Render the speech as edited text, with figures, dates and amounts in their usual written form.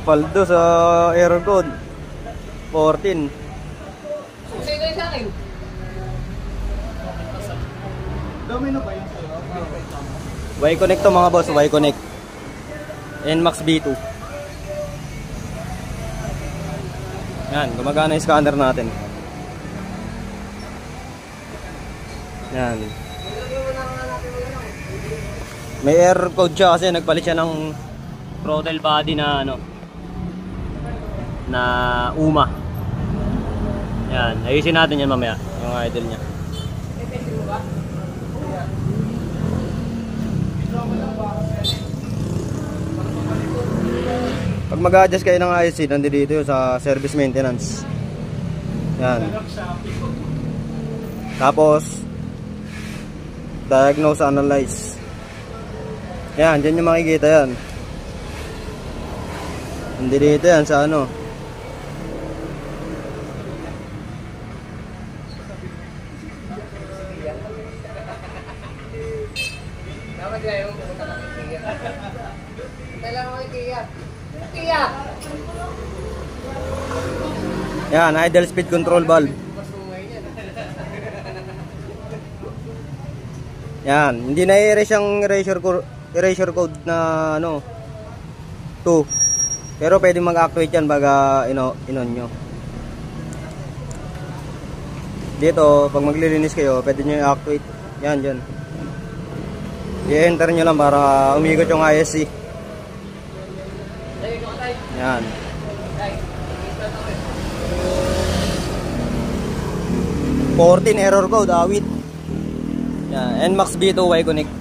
Paldo sa error code 14. Susi kayo sa akin. Domino ba yun sa'yo? Y-Connect to mga boss, Y-Connect NMAX B2. Yan, gumagana yung scanner natin. Yan. May error code siya kasi nagpalit siya ng throttle body na ano, na UMA. Yan, ayusin natin yan mamaya, yung idle niya. Pag mag-adjust kayo ng IC, nandito dito sa service maintenance. Yan. Tapos diagnose, analyze. Yan, dyan yung makikita yan. Nandito dito yan sa ano. Dapat kayo pumunta kang Ikea. Kailangan ko Ikea. Ikea! Yan, idle speed control valve. Yan, hindi na i-erase yung erasure code na ano 2. Pero pwede mag-activate yan baga inon nyo. Dito, pag maglilinis kayo, pwede nyo i-activate. Yan, dyan. I-enter nyo lang para umikot yung ISC. Yan. 14 error code, awit. Yan, NMAX B2 Y-Connect.